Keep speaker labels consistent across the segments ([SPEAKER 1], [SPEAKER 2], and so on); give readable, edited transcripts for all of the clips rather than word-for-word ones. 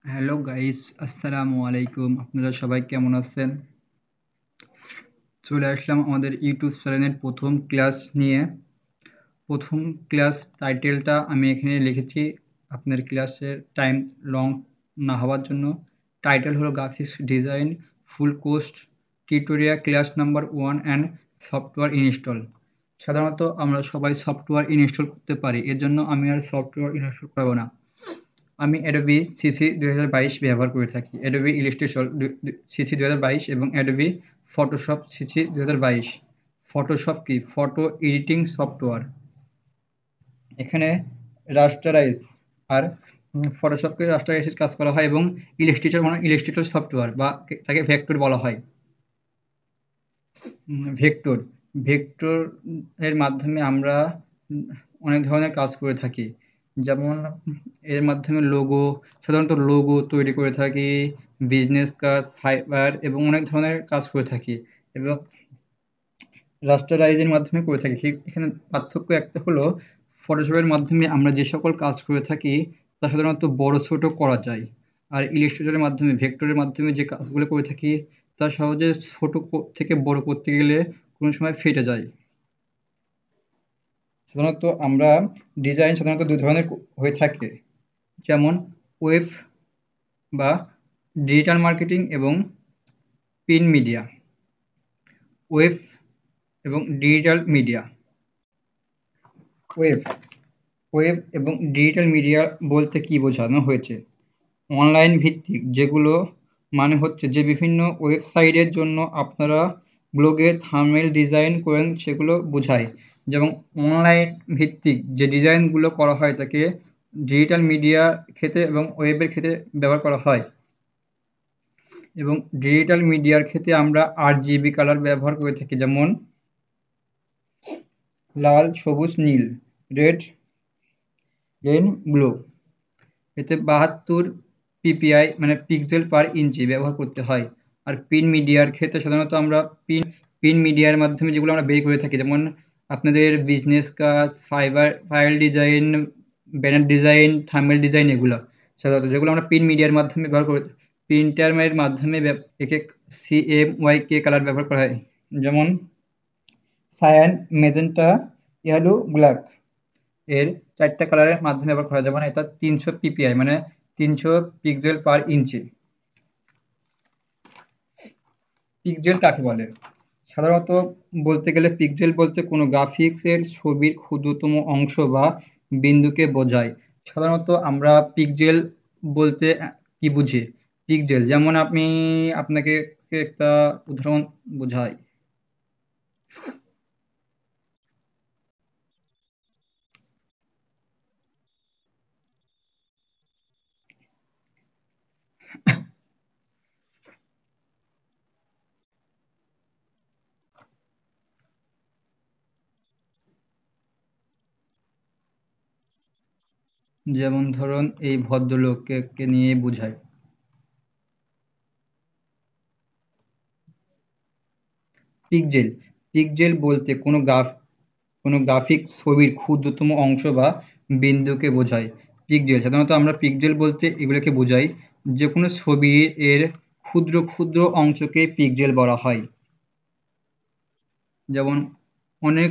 [SPEAKER 1] Hello guys, আসসালামু আলাইকুম। আপনারা সবাই কেমন আছেন? চলে আসলাম আমাদের ইউটিউব চ্যানেলের প্রথম ক্লাস নিয়ে। প্রথম ক্লাস টাইটেলটা আমি এখানে লিখেছি আপনার ক্লাসের টাইম লং না হওয়ার জন্য। টাইটেল হলো graphics design full course tutorial class number 1 and software install. সাধারণত আমরা সবাই সফটওয়্যার ইনস্টল করতে পারি, এর জন্য আমি আর সফটওয়্যার ইনস্টল করবো না। আমি অ্যাডোবি সিসি 2022 ব্যবহার করে থাকি। অ্যাডোবি ইলাস্ট্রেটর সিসি 2022 এবং অ্যাডোবি ফটোশপ সিসি 2022। ফটোশপ কি? Photo editing software. এখানে রাস্টারাইজ আর ফটোশপকে রাস্টারাইজের কাজ করা হয় এবং ইলাস্ট্রেটর মানে ইলাস্ট্রেটর সফটওয়্যার বা তাকে ভেক্টর বলা হয়। ভেক্টর ভেক্টর এর মাধ্যমে আমরা অনেক ধরনের কাজ করে থাকি। যেমন এর মাধ্যমে সাধারণত লোগো তৈরি করে থাকি, বিজনেস কাজ, ফাইবার এবং অনেক ধরনের কাজ করে থাকি এবং রাস্টারাইজের মাধ্যমে করে থাকি। এখানে পার্থক্য একটা হলো, ফটোশপের মাধ্যমে আমরা যে সকল কাজ করে থাকি তা সাধারণত বড় ছোট করা যায়, আর ইলাস্ট্রেটরের মাধ্যমে ভেক্টরের মাধ্যমে যে কাজগুলো করে থাকি তা সহজে ছোট থেকে বড় করতে গেলে কোনো সময় ফেটে যায়। সাধারণত আমরা ডিজাইন সাধারণত দুই ধরনের হয়ে থাকে, যেমন ওয়েব বা ডিজিটাল মার্কেটিং এবং প্রিন্ট মিডিয়া। ওয়েব এবং ডিজিটাল মিডিয়া। ওয়েব ওয়েব এবং ডিজিটাল মিডিয়া বলতে কি বোঝানো হয়েছে? অনলাইন ভিত্তিক, যেগুলো মানে হচ্ছে যে বিভিন্ন ওয়েবসাইটের জন্য আপনারা ব্লগে থাম্বনেল ডিজাইন করেন সেগুলো বোঝায়। যেমন অনলাইন ভিত্তিক যে ডিজাইনগুলো করা হয় তাকে ডিজিটাল মিডিয়া ক্ষেত্রে এবং ওয়েবের ক্ষেত্রে ব্যবহার করা হয়। এবং ডিজিটাল মিডিয়ার ক্ষেত্রে আমরা RGB কালার ব্যবহার করে থাকি, যেমন লাল, সবুজ, নীল, রেড, গ্রিন, ব্লু। এতে 72 পিপিআই মানে পিক্সেল পার ইঞ্চি ব্যবহার করতে হয়। আর প্রিন্ট মিডিয়ার ক্ষেত্রে সাধারণত আমরা প্রিন্ট মিডিয়ার মাধ্যমে যেগুলো আমরা বের করে থাকি, যেমন আপনাদের বিজনেস কাজ, file design, banner design, thumbnail design, এগুলো সাধারণত যেগুলো আমরা প্রিন্ট মিডিয়ার মাধ্যমে ব্যবহার করে প্রিন্টারের মাধ্যমে একে CMYK কালার ব্যবহার করা হয়, যেমন সায়ান, মেজেন্টা, ইয়েলো, ব্ল্যাক। এর 4টা কালারের মাধ্যমে ব্যবহার করা হয়, যেমন এটা 300 পিপিআই মানে 300 পিক্সেল পার ইঞ্চি। পিক্সেল কাকে বলে? সাধারণত বলতে গেলে পিক্সেল বলতে কোনো গ্রাফিক্সের ছবির ক্ষুদ্রতম অংশ বা বিন্দুকে বোঝায়। সাধারণত আমরা পিক্সেল বলতে কি বুঝি? পিক্সেল যেমন আমি আপনাকে একটা উদাহরণ বোঝাই। যেমন ধরুন এই ভদ্রলোককে নিয়ে বোঝায়। পিক্সেল পিক্সেল বলতে কোনো গ্রাফিক ছবির ক্ষুদ্রতম অংশ বা বিন্দুকে বোঝায়। পিক্সেল সাধারণত আমরা পিক্সেল বলতে এগুলোকে বোঝাই, যে কোনো ছবির এর ক্ষুদ্র ক্ষুদ্র অংশকে পিক্সেল বলা হয়। যেমন অনেক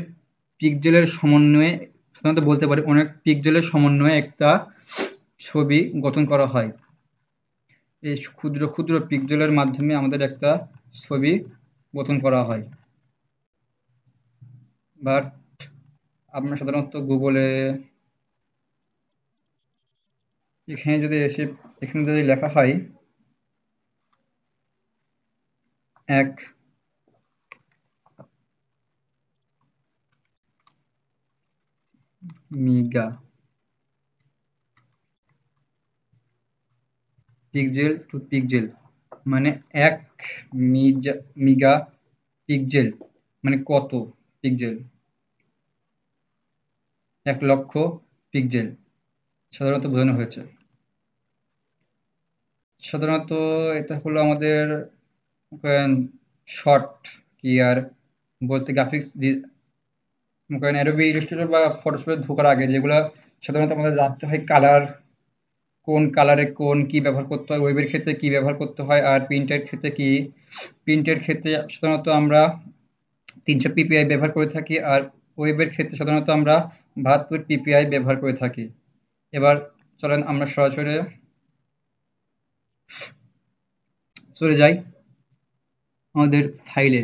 [SPEAKER 1] পিক্সেলের সমন্বয়ে সাধারণত বলতে পারি অনেক পিক্সেলের সমন্বয়ে একটা ছবি গঠন করা হয়। এই ক্ষুদ্র ক্ষুদ্র পিক্সেলের মাধ্যমে আমাদের একটা ছবি গঠন করা হয়। বাট আমরা সাধারণত গুগলে এখানে যদি লেখা হয় 1 মিগা পিক্সেল টু পিক্সেল মানে 1 মিগা পিক্সেল মানে কত পিক্সেল? 1 লক্ষ পিক্সেল সাধারণত বোঝানো হয়েছে। সাধারণত এটা হলো আমাদের শর্ট কি আর বলতে গ্রাফিক্স অ্যাডোবি ইলাস্ট্রেটর বা ফটোশপে ঢোকার আগে যেগুলো সাধারণত আমাদের জানতে হয়, কালার কোন কালারে কি ব্যবহার করতে হয়, ওয়েবের ক্ষেত্রে কি ব্যবহার করতে হয়, আর প্রিন্টের ক্ষেত্রে কি। প্রিন্টের ক্ষেত্রে সাধারণত আমরা 300 পিপিআই ব্যবহার করে থাকি, আর ওয়েবের ক্ষেত্রে সাধারণত আমরা 72 পিপিআই ব্যবহার করে থাকি। এবার চলেন আমরা সরাসরি চলে যাই আমাদের ফাইলে।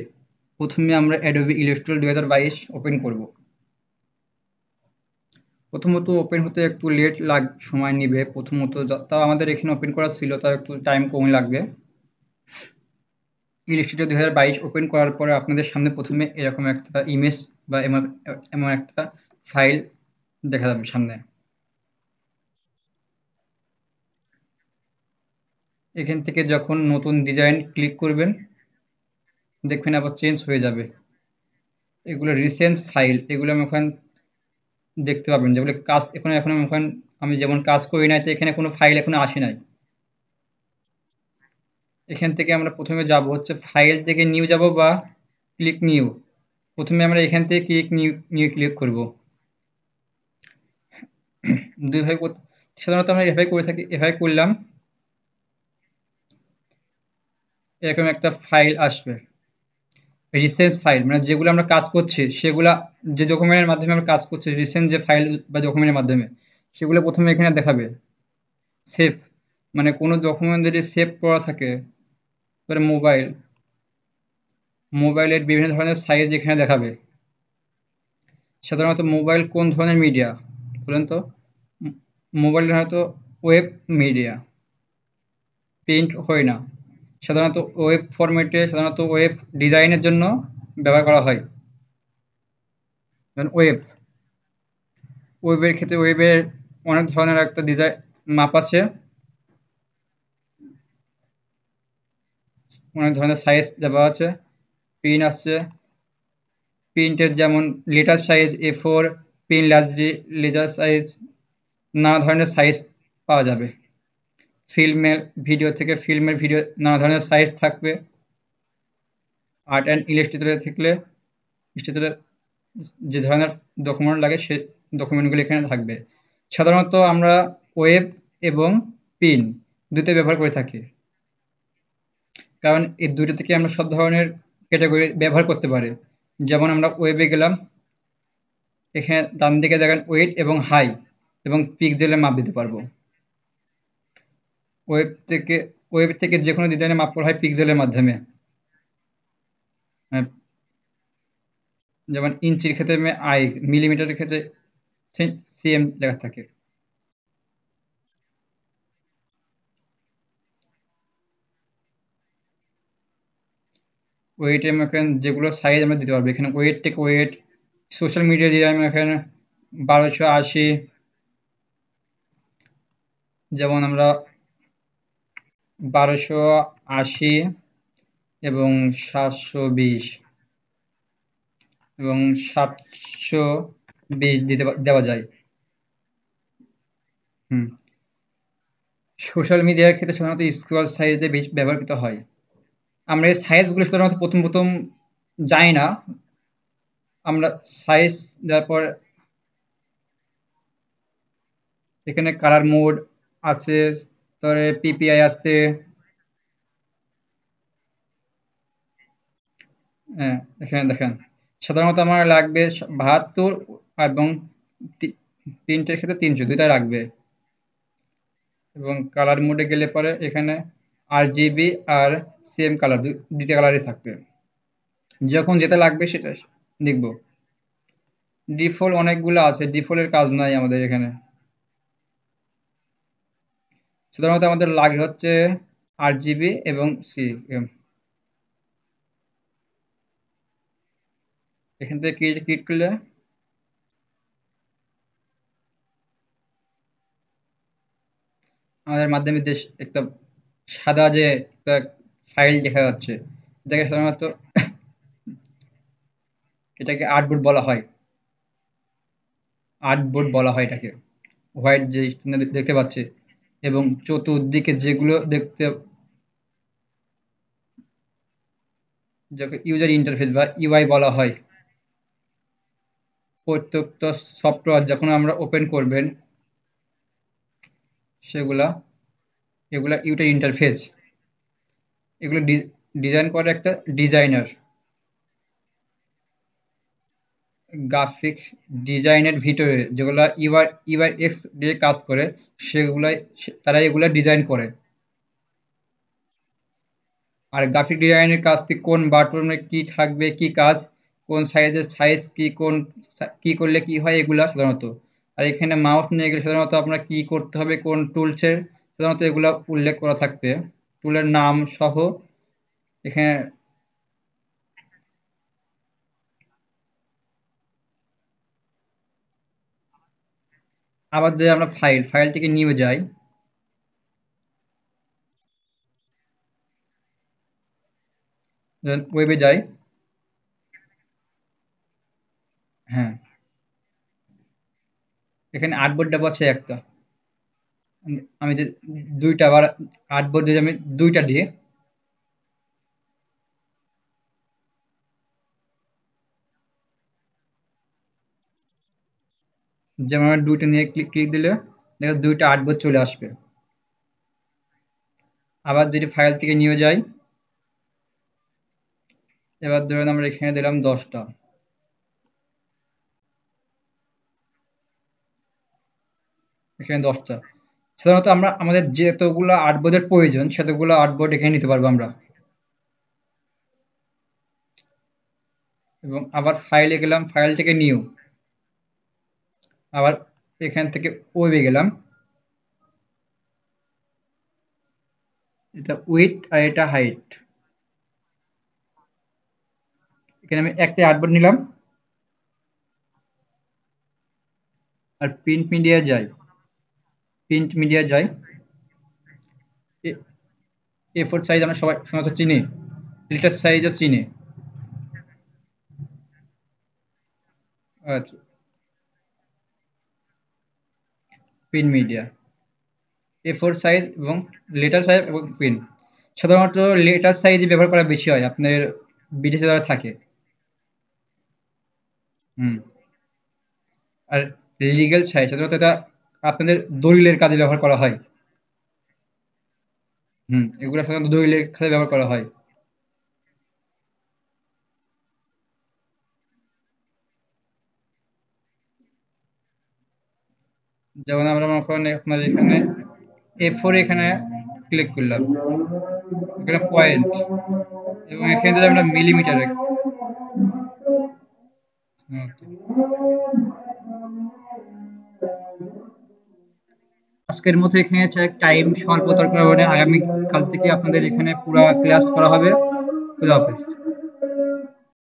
[SPEAKER 1] প্রথমে আমরা অ্যাডোবি ইলাস্ট্রেটর 2022 ওপেন করব। প্রথমত ওপেন হতে একটু সময় নিবে প্রথমত, তাও আমাদের এখানে ওপেন করা ছিল, তাও একটু টাইম কম লাগবে। ইলাস্ট্রেটর 2022 ওপেন করার পরে আপনাদের সামনে প্রথমে এরকম একটা ইমেজ বা এমন এমন একটা ফাইল দেখা যাবে সামনে। এখান থেকে যখন নতুন ডিজাইন ক্লিক করবেন, দেখবেন আবার চেঞ্জ হয়ে যাবে। এগুলো রিসেন্ট ফাইল, এগুলো আমি ওখানে দেখতে পাবেন, যেগুলো কাজ এখন আমি যেমন কাজ করি নাই, তো এখানে কোনো ফাইল এখনো আসে নাই। এখান থেকে আমরা প্রথমে যাব হচ্ছে ফাইল থেকে নিউ যাব বা ক্লিক নিউ। প্রথমে আমরা এখান থেকে ক্লিক নিউ নিউ ক্লিক করব। দুইভাবে সাধারণত আমরা এভাবে করে থাকি। এভাবে করলাম, এরকম একটা ফাইল আসবে, রিসেন্ট ফাইল, মানে যেগুলো আমরা কাজ করছি সেগুলা, যে ডকুমেন্টের মাধ্যমে আমরা কাজ করছি, রিসেন্ট যে ফাইল বা ডকুমেন্টের মাধ্যমে, সেগুলো প্রথমে এখানে দেখাবে। সেভ, মানে কোনো ডকুমেন্ট যদি সেভ করা থাকে, তারপরে মোবাইলের বিভিন্ন ধরনের সাইজ এখানে দেখাবে। সাধারণত মোবাইল কোন ধরনের মিডিয়া বলেন তো? মোবাইল হয়তো ওয়েব মিডিয়া, প্রিন্ট হয় না। সাধারণত ওয়েব ফরম্যাটে, সাধারণত ওয়েব ডিজাইনের জন্য ব্যবহার করা হয়। যেমন ওয়েবের ক্ষেত্রে ওয়েবের অনেক ধরনের একটা ডিজাইন মাপ আছে, অনেক ধরনের সাইজ দেওয়া আছে, প্রিন্ট আছে। প্রিন্টের যেমন letter size A4, print laser size, নানা ধরনের সাইজ পাওয়া যাবে। ফিল্মের ভিডিও নানা ধরনের সাইজ থাকবে। আর্ট অ্যান্ড ইলাস্ট্রেটরে যে ধরনের ডকুমেন্ট লাগে সে ডকুমেন্টগুলো এখানে থাকবে। সাধারণত আমরা ওয়েব এবং পিন দুটোই ব্যবহার করে থাকি, কারণ এই দুটো থেকে আমরা সব ধরনের ক্যাটাগরি ব্যবহার করতে পারি। যেমন আমরা ওয়েবে গেলাম, এখানে ডান দিকে দেখেন ওয়েট এবং হাই এবং পিক্সেলে মাপ দিতে পারবো। ওয়েব থেকে ওয়েব থেকে যে কোনো ডিজাইনে মাপ করা হয় পিক্সেলের মাধ্যমে। যেমন ইঞ্চির ক্ষেত্রে মিলিমিটারের ক্ষেত্রে সিএম লেখা থাকে। ওয়েট এখানে যেগুলো সাইজ আমরা দিতে পারবো, এখানে ওয়েট থেকে ওয়েট, সোশ্যাল মিডিয়া দিয়ে আমি এখানে 1280, যেমন আমরা 1280 এবং 720 এবং 720 দেওয়া যায়। সোশ্যাল মিডিয়ার ক্ষেত্রে সাধারণত স্ক্রল সাইজে ব্যবহৃত হয়। আমরা এই সাইজগুলো সাধারণত প্রথম জানি না। আমরা সাইজ দেওয়ার পর এখানে কালার মোড আছে, তারপরে পিপিআই আছে। হ্যাঁ, এখানে দেখেন সাধারণত আমার লাগবে 72 এবং প্রিন্টের ক্ষেত্রে 300, দুইটা লাগবে। এবং কালার মোডে গেলে পরে এখানে RGB আর সেম কালার, দুইটা কালারই থাকবে। যখন যেটা লাগবে সেটা দেখব। ডিফল্ট অনেকগুলো আছে, ডিফল্টের কাজ নাই আমাদের এখানে। সাধারণত আমাদের লাগে হচ্ছে RGB এবং CM। এখান থেকে ক্লিক করলে আমাদের মাধ্যমে একটা সাদা যে একটা ফাইল দেখা যাচ্ছে, এটাকে সাধারণত এটাকে আর্টবোর্ড বলা হয়। আর্টবোর্ড বলা হয় এটাকে। হোয়াইট যে দেখতে পাচ্ছে এবং চতুর্দিকে যেগুলো দেখতে, যাকে ইউজার ইন্টারফেস বা ইউআই বলা হয়। প্রত্যেকটা সফটওয়্যার যখন আমরা ওপেন করবেন, সেগুলা, এগুলা ইউজার ইন্টারফেস, এগুলো ডিজাইন করে একটা ডিজাইনার। গ্রাফিক্স ডিজাইনের ভিতরে যেগুলা ইউআই ইউআই এক্স দিয়ে কাজ করে সেগুলাই, তারা এগুলা ডিজাইন করে। আর গ্রাফিক ডিজাইনের কাজ কি, কোন বাটনে কি থাকবে, কি কাজ, কোন সাইজের সাইজ কি, কোন কি করলে কি হয়, এগুলা সাধারণত। আর এখানে মাউস নিয়ে গেলে সাধারণত আপনার কি করতে হবে, কোন টুলসের সাধারণত এগুলা উল্লেখ করা থাকবে, টুলের নাম সহ এখানে। আবার যে আমরা ফাইল থেকে নিয়ে যাই, ওয়েবে যাই। হ্যাঁ, এখানে আর্টবোর্ড ডাব আছে একটা। আমি যে দুইটা আবার আর্টবোর্ড যদি আমি দুইটা দিই, যেমন আমার দুইটা নিয়ে ক্লিক ক্লিক দিলে দেখো দুইটা আর্টবোর্ড চলে আসবে। আবার যদি ফাইল থেকে নিয়ে যাই, এবার ধরুন আমরা এখানে দিলাম 10টা, এখানে 10টা। সাধারণত আমরা আমাদের যতগুলো আর্টবোর্ডের প্রয়োজন সেতগুলো আর্টবোর্ড এখানে নিতে পারবো আমরা। এবং আবার ফাইলে গেলাম, ফাইল থেকে নিউ, আবার এখান থেকে ওয়েবে গেলাম। এটা উইথ আর এটা হাইট। এখানে আমি একটা আর্টবোর্ড নিলাম। আর প্রিন্ট মিডিয়া যাই, প্রিন্ট মিডিয়া যাই। এ ফোর সাইজ আমরা সবাই সাধারণত চিনি, লিটার সাইজও চিনি। আচ্ছা, প্রিন্ট মিডিয়া, এ ফোর সাইজ এবং লেটার সাইজ এবং প্রিন্ট। সাধারণত লেটার সাইজ ব্যবহার করা বেশি হয় আপনার বিদেশে যারা থাকে। হুম। আর লিগ্যাল সাইজ সাধারণত এটা আপনাদের দলিলের কাজে ব্যবহার করা হয়। হুম, এগুলো সাধারণত দলিলের কাজে ব্যবহার করা হয়। যেমন আমরা মনে আপনার এখানে এ ফোর এখানে ক্লিক করলাম, এখানে পয়েন্ট, এবং এখানে যদি আমরা মিলিমিটার, আজকের মতো এখানে টাইম স্বল্পতার কারণে আগামী কাল থেকে আপনাদের এখানে পুরো ক্লাস করা হবে। খুদা হাফেজ।